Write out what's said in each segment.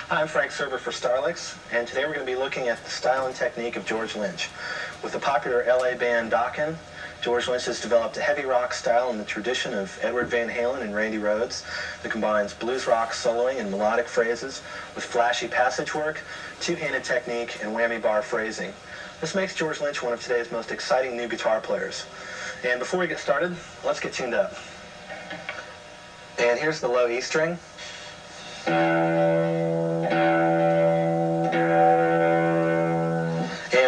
Hi, I'm Frank Surber for Starlix, and today we're going to be looking at the style and technique of George Lynch. With the popular LA band Dokken, George Lynch has developed a heavy rock style in the tradition of Edward Van Halen and Randy Rhoads that combines blues rock soloing and melodic phrases with flashy passage work, two-handed technique, and whammy bar phrasing. This makes George Lynch one of today's most exciting new guitar players. And before we get started, let's get tuned up. And here's the low E string. And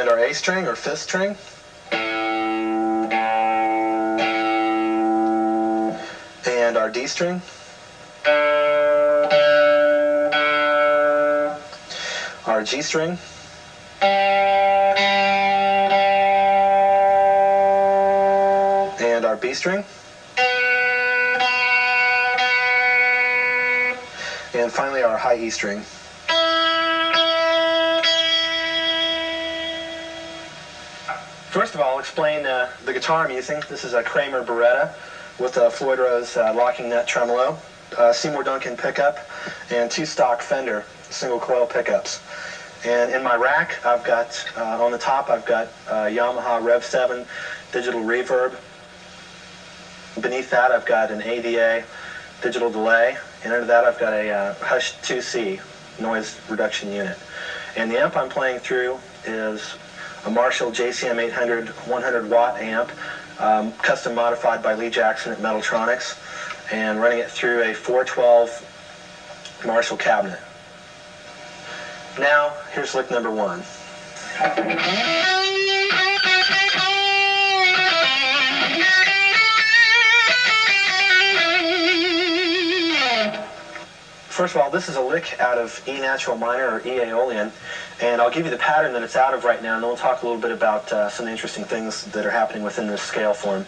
our A string or fifth string. And our D string. Our G string. And our B string. And finally our high E string. First of all, I'll explain the guitar I'm using. This is a Kramer Beretta with a Floyd Rose locking nut tremolo, Seymour Duncan pickup, and two stock Fender single coil pickups. And in my rack, I've got, on the top, I've got Yamaha Rev 7 digital reverb. Beneath that, I've got an ADA digital delay. And under that, I've got a Hush 2C noise reduction unit. And the amp I'm playing through is a Marshall JCM 800 100 watt amp, custom modified by Lee Jackson at Metaltronics, and running it through a 412 Marshall cabinet. Now, here's lick number one. First of all, this is a lick out of E natural minor or E Aeolian, and I'll give you the pattern that it's out of right now, and then we'll talk a little bit about some interesting things that are happening within this scale form.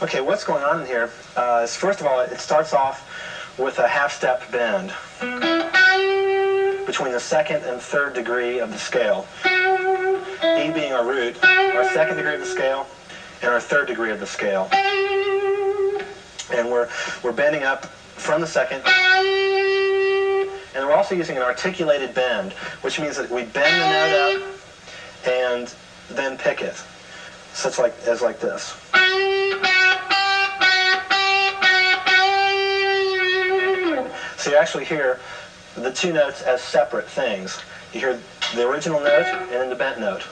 Okay, what's going on in here is, first of all, it starts off with a half-step bend between the second and third degree of the scale. E being our root, our second degree of the scale, and our third degree of the scale. And we're bending up from the second, and we're also using an articulated bend, which means that we bend the note up and then pick it. So it's like this. So you actually hear the two notes as separate things. You hear the original note and then the bent note.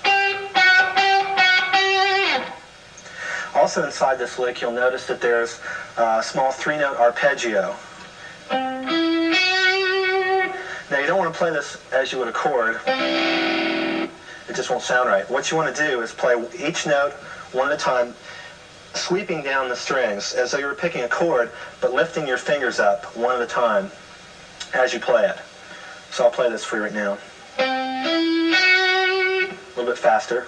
Also inside this lick, you'll notice that there's a small three-note arpeggio. Now you don't want to play this as you would a chord. It just won't sound right. What you want to do is play each note one at a time, sweeping down the strings as though you were picking a chord, but lifting your fingers up one at a time as you play it. So I'll play this for you right now. A little bit faster,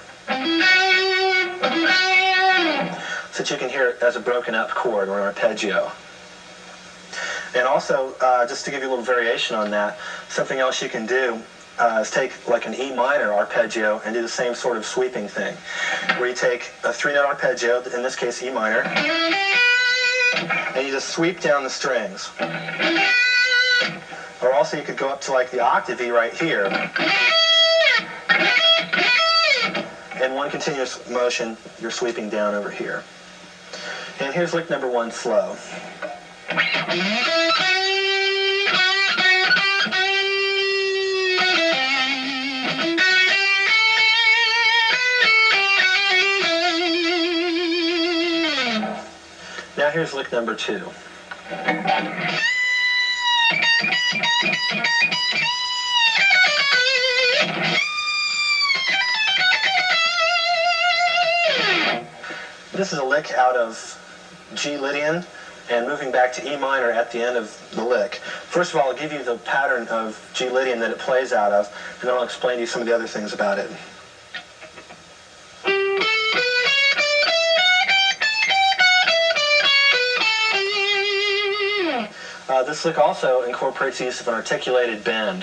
so that you can hear it as a broken up chord or an arpeggio. And also, just to give you a little variation on that, something else you can do is take like an E minor arpeggio and do the same sort of sweeping thing, where you take a three-note arpeggio, in this case E minor, and you just sweep down the strings. Or also you could go up to like the octave E right here. In one continuous motion, you're sweeping down over here. And here's lick number one, slow. Now here's lick number two. This is a lick out of G Lydian and moving back to E minor at the end of the lick. First of all, I'll give you the pattern of G Lydian that it plays out of, and then I'll explain to you some of the other things about it. This lick also incorporates the use of an articulated bend,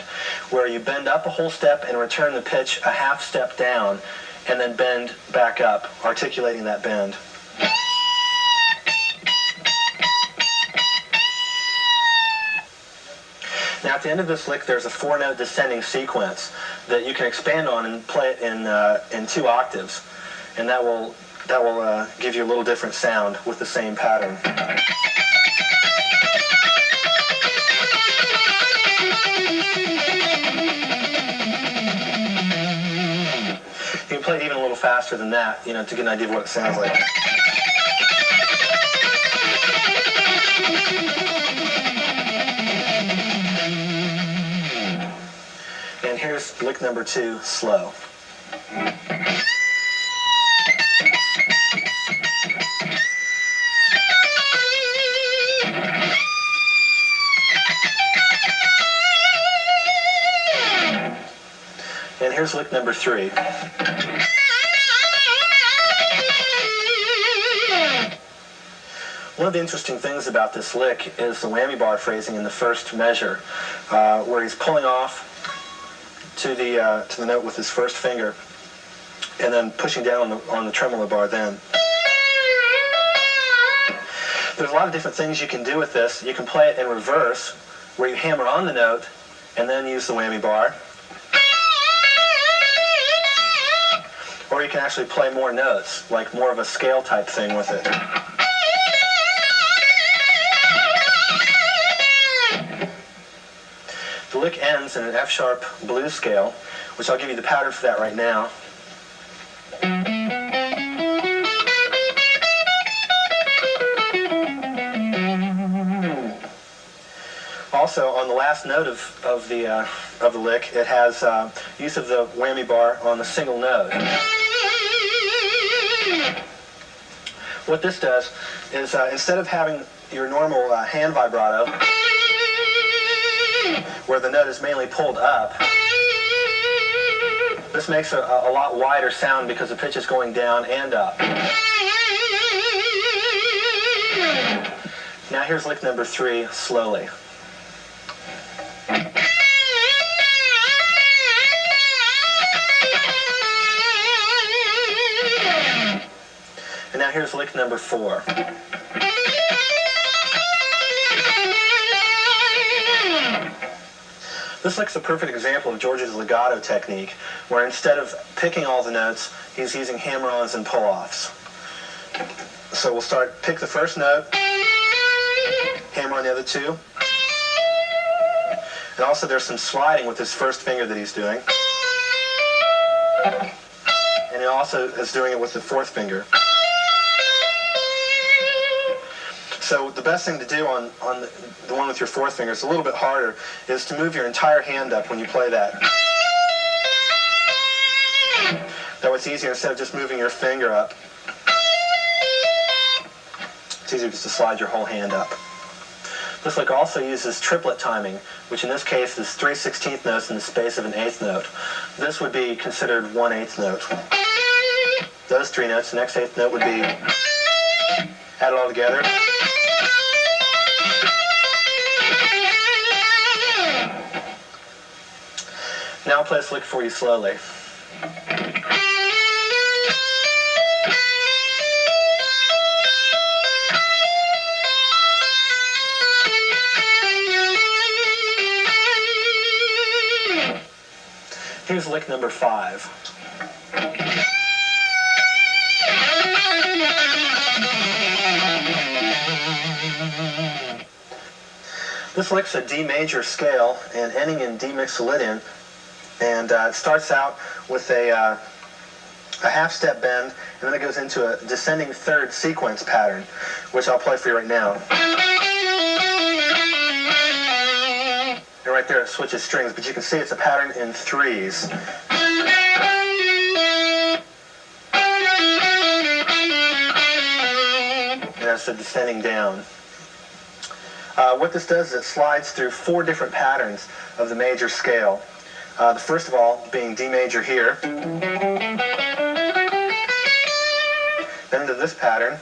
where you bend up a whole step and return the pitch a half step down, and then bend back up, articulating that bend. Now at the end of this lick there's a 4-note descending sequence that you can expand on and play it in 2 octaves, and that will give you a little different sound with the same pattern. You can play it even a little faster than that, to get an idea of what it sounds like. And here's lick number 2, slow. And here's lick number 3. One of the interesting things about this lick is the whammy bar phrasing in the first measure, where he's pulling off to the note with his first finger, and then pushing down on the tremolo bar then. There's a lot of different things you can do with this. You can play it in reverse, where you hammer on the note and then use the whammy bar. Or you can actually play more notes, like more of a scale type thing with it. The lick ends in an F-sharp blues scale, which I'll give you the pattern for that right now. Also, on the last note of the lick, it has use of the whammy bar on the single note. What this does is instead of having your normal hand vibrato, where the note is mainly pulled up, this makes a lot wider sound because the pitch is going down and up. Now here's lick number 3, slowly. And now here's lick number 4. This lick's a perfect example of George's legato technique, where instead of picking all the notes, he's using hammer-ons and pull-offs. So we'll pick the first note, hammer on the other 2, and also there's some sliding with his first finger that he's doing, and he also is doing it with the 4th finger. So the best thing to do on the one with your 4th finger, it's a little bit harder, is to move your entire hand up when you play that. That way it's easier instead of just moving your finger up. It's easier just to slide your whole hand up. This lick also uses triplet timing, which in this case is 3/16 notes in the space of an 1/8 note. This would be considered 1/8 note. Those 3 notes, the next 1/8 note would be, add it all together. Now I'll play this lick for you slowly. Here's lick number 5. This lick's a D major scale and ending in D mixolydian, and it starts out with a half step bend, and then it goes into a descending 3rd sequence pattern, which I'll play for you right now. And right there it switches strings, but you can see it's a pattern in 3s. And that's the descending down. What this does is it slides through 4 different patterns of the major scale. The first of all being D major here, then into this pattern,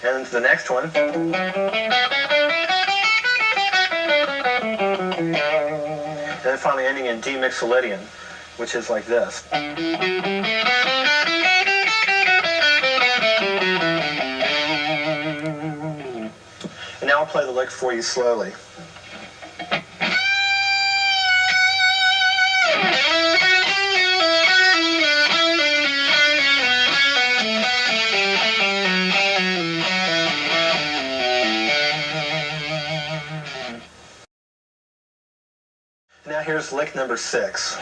and into the next one, and then finally ending in D mixolydian, which is like this. And now I'll play the lick for you slowly. Now here's lick number 6.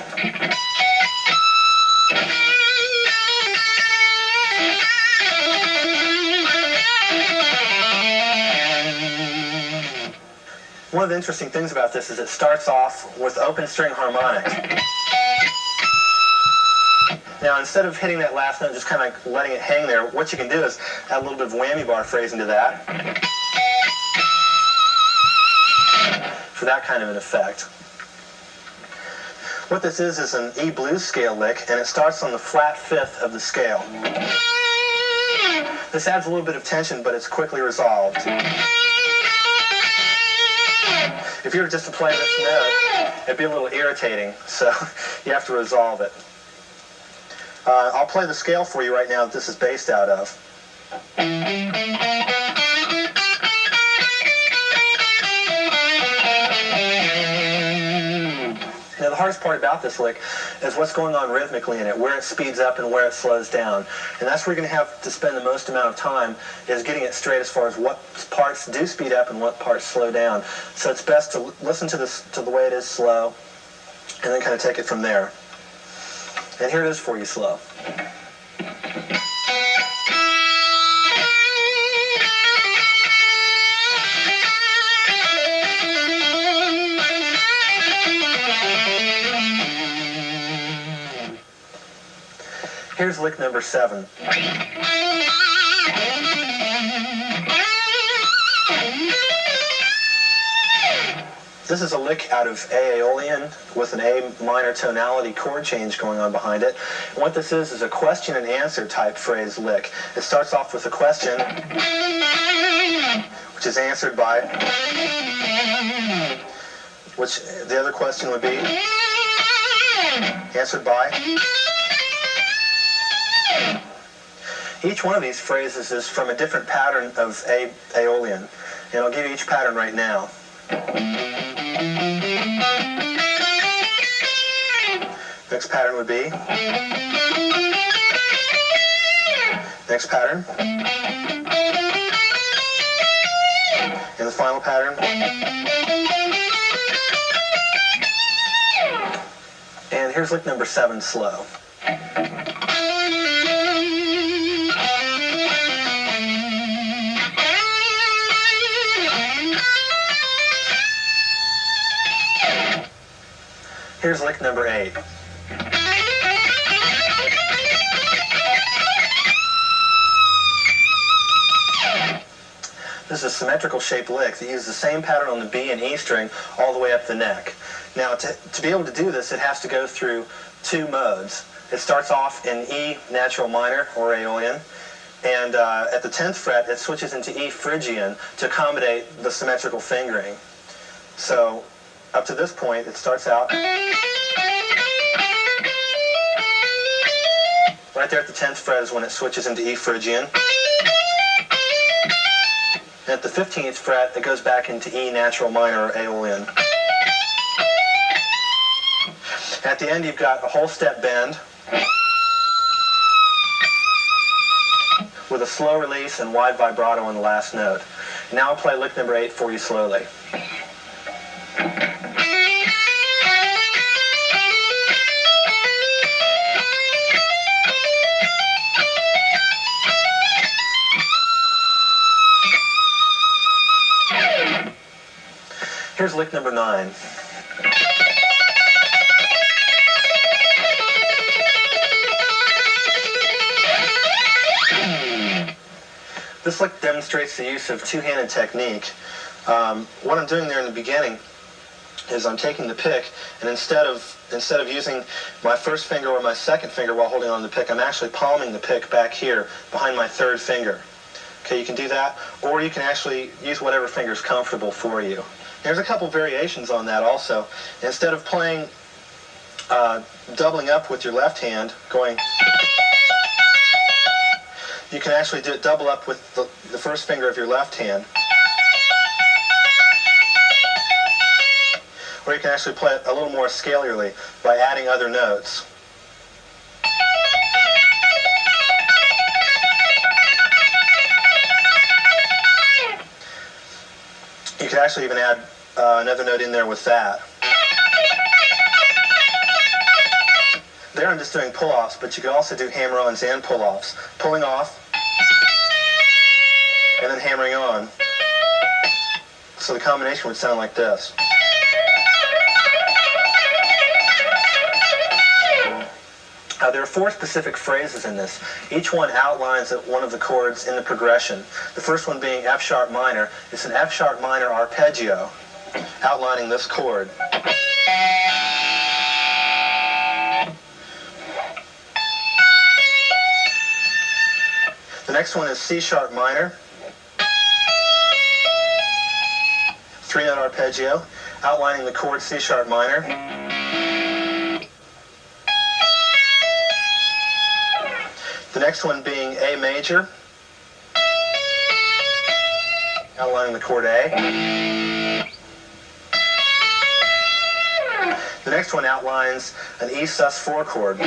One of the interesting things about this is it starts off with open string harmonics. Now instead of hitting that last note, just kind of letting it hang there, what you can do is add a little bit of whammy bar phrasing to that for that kind of an effect. What this is an E blues scale lick, and it starts on the flat 5th of the scale. This adds a little bit of tension, but it's quickly resolved. If you were just to play this note, it'd be a little irritating, so you have to resolve it. I'll play the scale for you right now that this is based out of. Now the hardest part about this lick is what's going on rhythmically in it, where it speeds up and where it slows down. And that's where you're going to have to spend the most amount of time, is getting it straight as far as what parts do speed up and what parts slow down. So it's best to listen to the way it is slow, and then kind of take it from there. And here it is for you slow. Here's lick number 7. This is a lick out of A Aeolian with an A minor tonality chord change going on behind it. And what this is a question and answer type phrase lick. It starts off with a question, which is answered by, which the other question would be answered by. Each one of these phrases is from a different pattern of A Aeolian, and I'll give you each pattern right now. Next pattern would be. Next pattern. And the final pattern. And here's lick number 7 slow. Here's lick number 8. This is a symmetrical shaped lick that uses the same pattern on the B and E string all the way up the neck. Now to be able to do this, it has to go through 2 modes. It starts off in E natural minor or Aeolian, and at the 10th fret it switches into E Phrygian to accommodate the symmetrical fingering. So up to this point it starts out right there at the 10th fret is when it switches into E Phrygian. And at the 15th fret, it goes back into E natural minor or Aeolian. At the end, you've got a whole step bend with a slow release and wide vibrato on the last note. Now I'll play lick number 8 for you slowly. Here's lick number 9. This lick demonstrates the use of two-handed technique. What I'm doing there in the beginning is I'm taking the pick, and instead of using my first finger or my second finger while holding on to the pick, I'm actually palming the pick back here behind my third finger. Okay, you can do that, or you can actually use whatever finger is comfortable for you. There's a couple variations on that also. Instead of playing, doubling up with your left hand, going, you can actually do it double up with the first finger of your left hand. Or you can actually play it a little more scalarly by adding other notes. You can actually even add another note in there with that. There I'm just doing pull-offs, but you can also do hammer-ons and pull-offs. Pulling off, and then hammering on. So the combination would sound like this. There are 4 specific phrases in this. Each one outlines one of the chords in the progression. The first one being F sharp minor. It's an F sharp minor arpeggio outlining this chord. The next one is C sharp minor. 3-note arpeggio outlining the chord C sharp minor. The next one being A major, outlining the chord A. The next one outlines an E sus4 chord.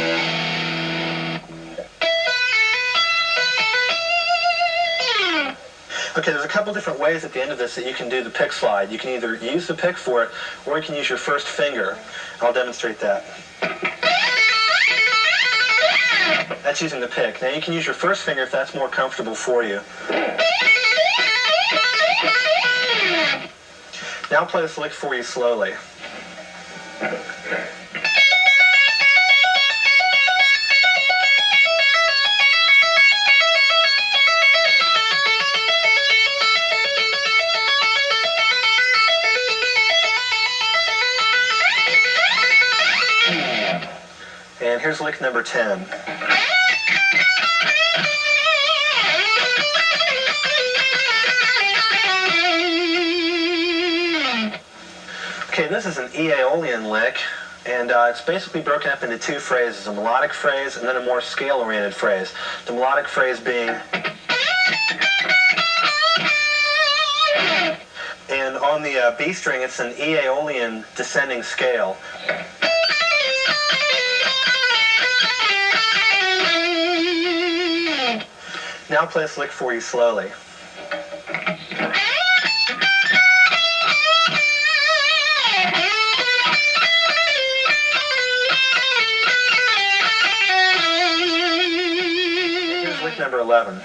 Okay, there's a couple different ways at the end of this that you can do the pick slide. You can either use the pick for it, or you can use your first finger. I'll demonstrate that. That's using the pick. Now you can use your first finger if that's more comfortable for you. Now I'll play this lick for you slowly. And here's lick number 10. Okay, this is an Aeolian lick, and it's basically broken up into 2 phrases, a melodic phrase and then a more scale-oriented phrase. The melodic phrase being, and on the B string it's an Aeolian descending scale. Now I'll play this lick for you slowly. Here's lick number 11.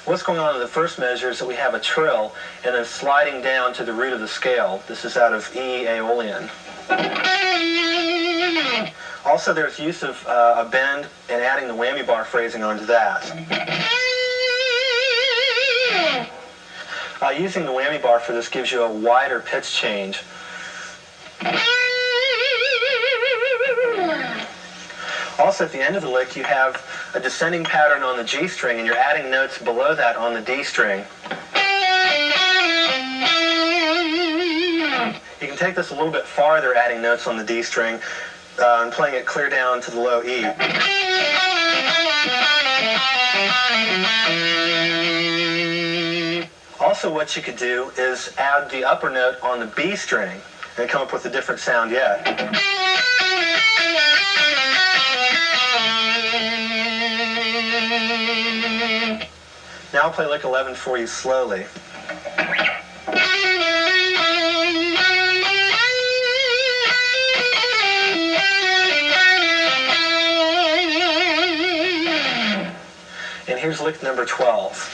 What's going on in the first measure is that we have a trill and then sliding down to the root of the scale. This is out of E Aeolian. Also, there's use of a bend and adding the whammy bar phrasing onto that. Using the whammy bar for this gives you a wider pitch change. Also, at the end of the lick, you have a descending pattern on the G string, and you're adding notes below that on the D string. You can take this a little bit farther, adding notes on the D string, and playing it clear down to the low E. Also, what you could do is add the upper note on the B string and come up with a different sound yet. Now I'll play lick 11 for you slowly. And here's lick number 12.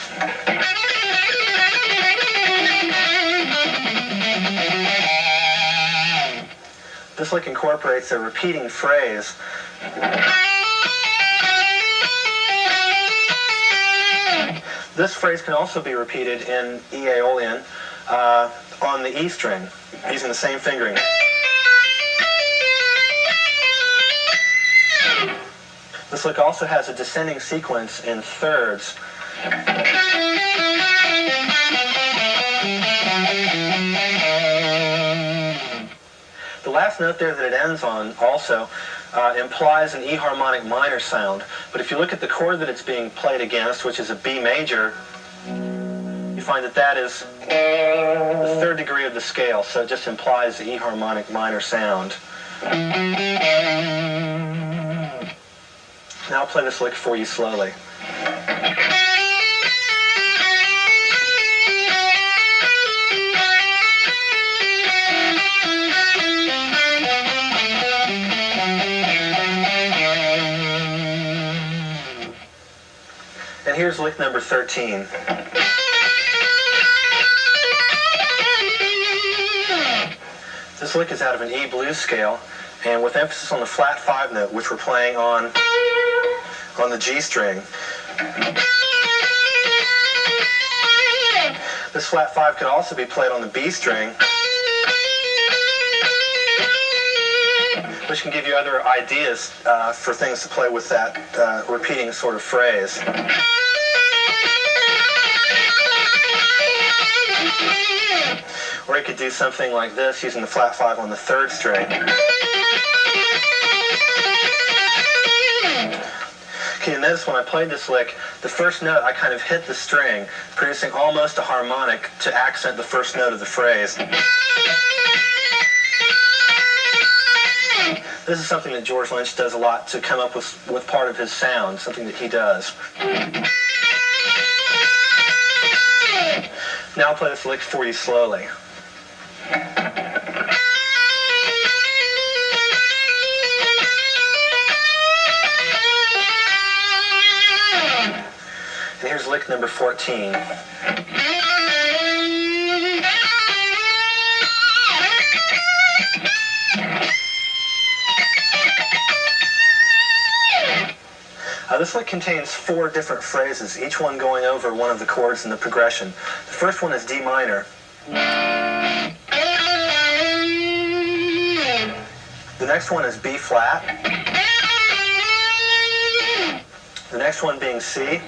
This lick incorporates a repeating phrase. This phrase can also be repeated in E Aeolian on the E string, using the same fingering. This lick also has a descending sequence in thirds. The last note there that it ends on also implies an E harmonic minor sound, but if you look at the chord that it's being played against, which is a B major, you find that that is the third degree of the scale, so it just implies the E harmonic minor sound. Now I'll play this lick for you slowly. And here's lick number 13. This lick is out of an E blues scale, and with emphasis on the flat 5 note, which we're playing on the G string. This flat 5 could also be played on the B string, which can give you other ideas for things to play with that repeating sort of phrase. Or you could do something like this using the flat 5 on the 3rd string. Okay, you notice when I played this lick, the first note I kind of hit the string, producing almost a harmonic to accent the first note of the phrase. This is something that George Lynch does a lot to come up with part of his sound, something that he does. Now I'll play this lick for you slowly. And here's lick number 14. This lick contains 4 different phrases, each one going over one of the chords in the progression. The first one is D minor. The next one is B flat. The next one being C.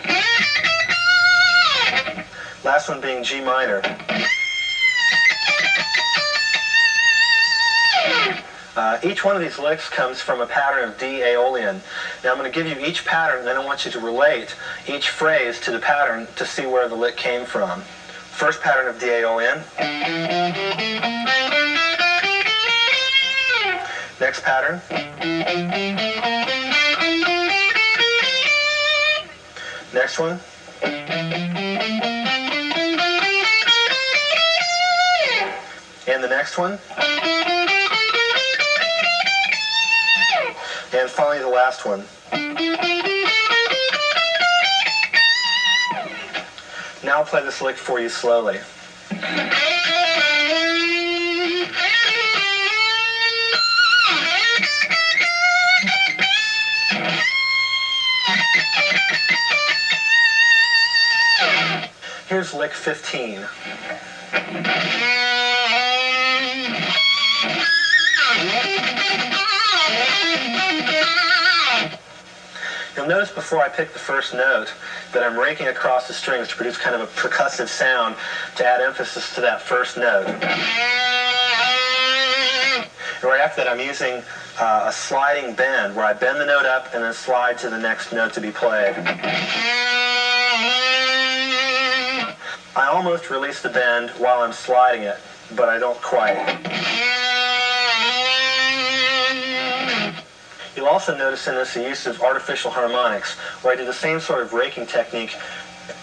Last one being G minor. Each one of these licks comes from a pattern of D Aeolian. Now I'm going to give you each pattern, and then I want you to relate each phrase to the pattern to see where the lick came from. First pattern of D Aeolian. Next pattern. Next one. And the next one. And finally the last one. Now I'll play this lick for you slowly. Here's lick 15. You'll notice before I pick the first note that I'm raking across the strings to produce kind of a percussive sound to add emphasis to that first note. And right after that I'm using a sliding bend where I bend the note up and then slide to the next note to be played. I almost release the bend while I'm sliding it, but I don't quite. You'll also notice in this the use of artificial harmonics, where I do the same sort of raking technique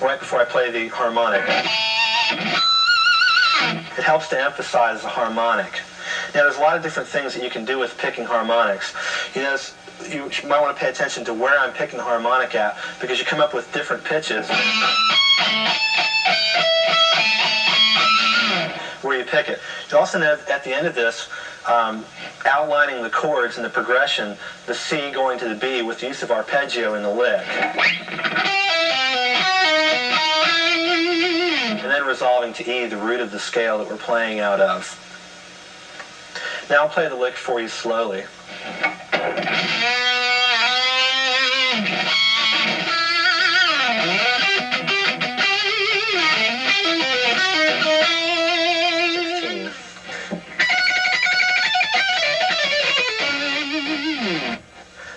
right before I play the harmonic. It helps to emphasize the harmonic. Now there's a lot of different things that you can do with picking harmonics. You might want to pay attention to where I'm picking the harmonic at, because you come up with different pitches where you pick it. You also know at the end of this, outlining the chords and the progression, the C going to the B with the use of arpeggio in the lick. And then resolving to E, the root of the scale that we're playing out of. Now I'll play the lick for you slowly.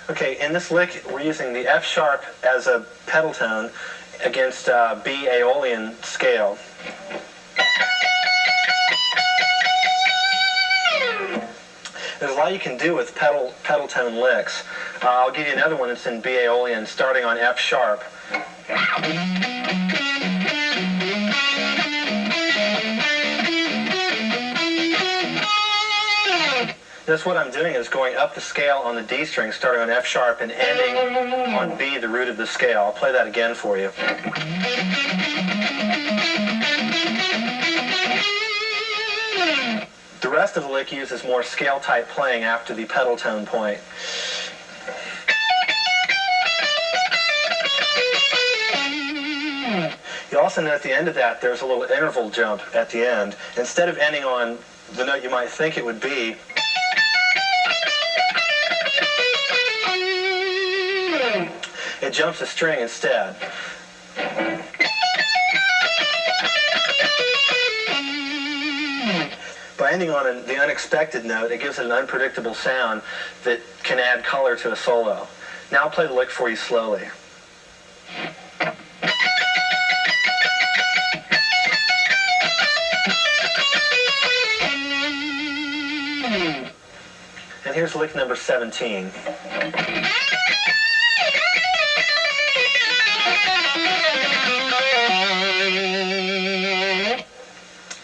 Okay, in this lick, we're using the F sharp as a pedal tone against B Aeolian scale. There's a lot you can do with pedal tone licks. I'll give you another one that's in B Aeolian, starting on F sharp. Notice what I'm doing is going up the scale on the D string, starting on F sharp and ending on B, the root of the scale. I'll play that again for you. The rest of the lick uses more scale-type playing after the pedal tone point. You also note at the end of that there's a little interval jump at the end. Instead of ending on the note you might think it would be, it jumps a string instead. By ending on the unexpected note, it gives it an unpredictable sound that can add color to a solo. Now I'll play the lick for you slowly. And here's lick number 17.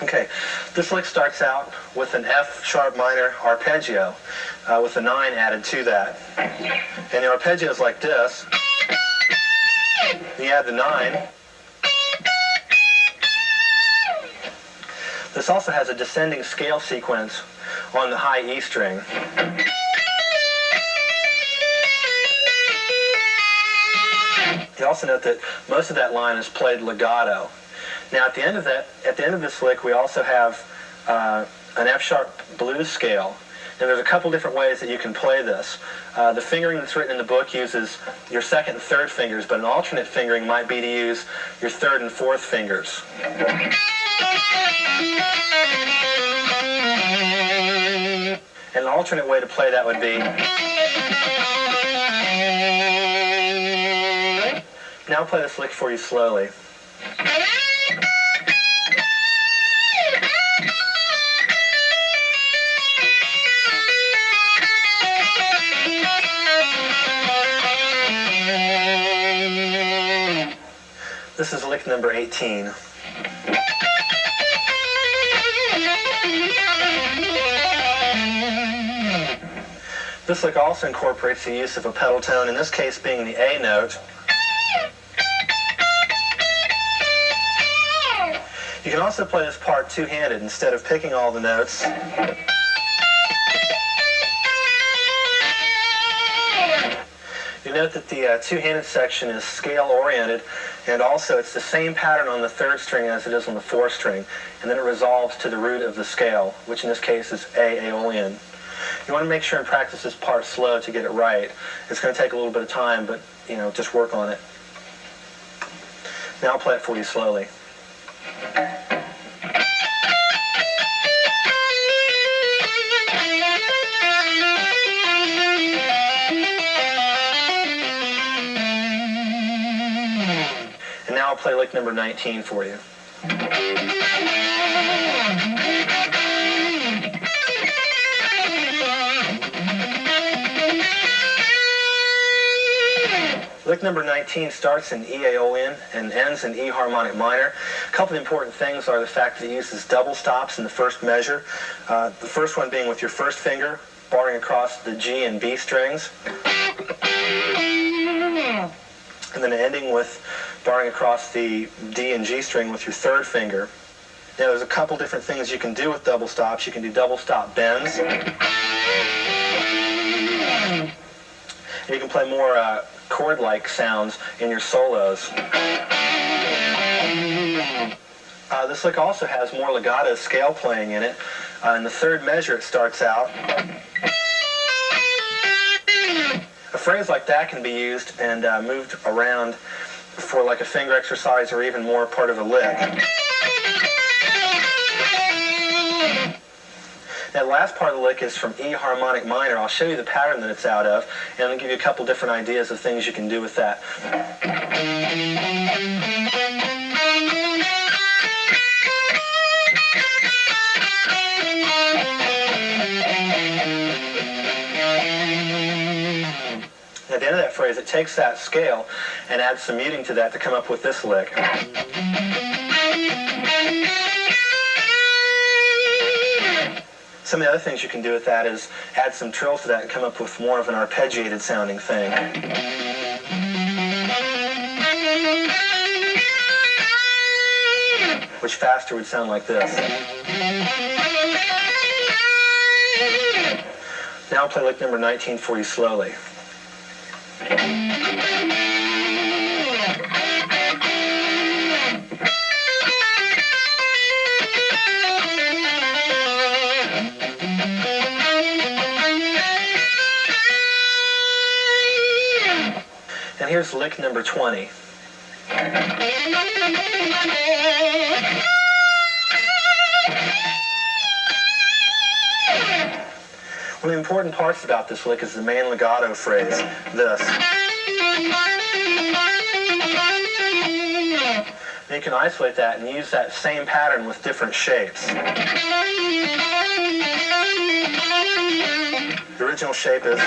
Okay, this lick starts out with an F sharp minor arpeggio with a 9 added to that. And the arpeggio is like this. You add the 9. This also has a descending scale sequence on the high E string. You also note that most of that line is played legato. Now at the end of this lick, we also have an F sharp blues scale. And there's a couple different ways that you can play this. The fingering that's written in the book uses your second and third fingers, but an alternate fingering might be to use your third and fourth fingers. And an alternate way to play that would be... Now I'll play this lick for you slowly. This is lick number 18. This lick also incorporates the use of a pedal tone, in this case being the A note. You can also play this part two-handed instead of picking all the notes. You note that the two-handed section is scale-oriented, and also it's the same pattern on the third string as it is on the fourth string, and then it resolves to the root of the scale, which in this case is A Aeolian. You want to make sure and practice this part slow to get it right. It's going to take a little bit of time, but just work on it. Now I'll play it for you slowly. And now I'll play lick number 19 for you. Lick number 19 starts in E Aeolian and ends in E harmonic minor. A couple of important things are the fact that it uses double stops in the first measure. The first one being with your first finger, barring across the G and B strings. And then ending with barring across the D and G string with your third finger. Now there's a couple different things you can do with double stops. You can do double stop bends. And you can play more chord-like sounds in your solos. This lick also has more legato scale playing in it. In the third measure it starts out. A phrase like that can be used and moved around for like a finger exercise or even more part of a lick. That last part of the lick is from E harmonic minor. I'll show you the pattern that it's out of, and I'll give you a couple different ideas of things you can do with that. At the end of that phrase, it takes that scale and adds some muting to that to come up with this lick. Some of the other things you can do with that is add some trills to that and come up with more of an arpeggiated sounding thing. Which faster would sound like this. Now I'll play lick number 19 for you slowly. And here's lick number 20. One of the important parts about this lick is the main legato phrase, this. And you can isolate that and use that same pattern with different shapes. The original shape is...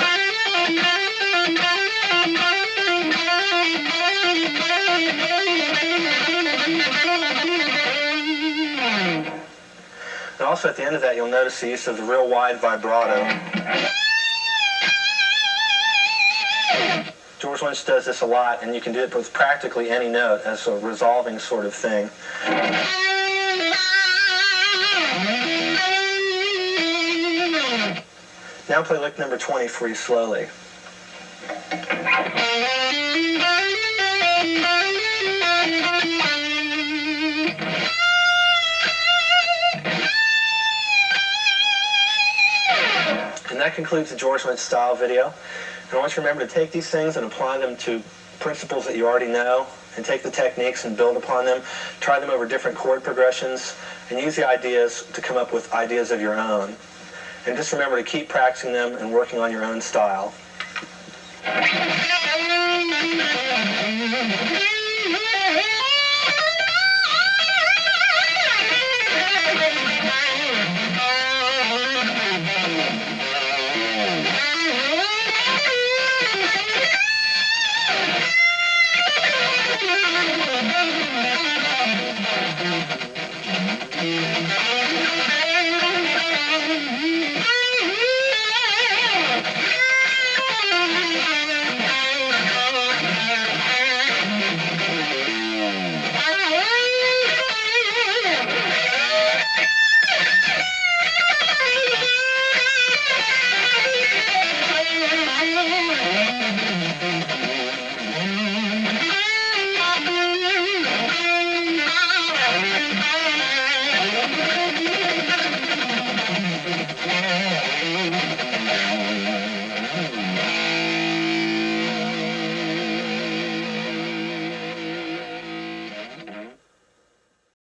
And also at the end of that, you'll notice the use of the real wide vibrato. George Lynch does this a lot, and you can do it with practically any note as a resolving sort of thing. Now play lick number 20 for you slowly. And that concludes the George Lynch Style video. And I want you to remember to take these things and apply them to principles that you already know, and take the techniques and build upon them. Try them over different chord progressions, and use the ideas to come up with ideas of your own. And just remember to keep practicing them and working on your own style.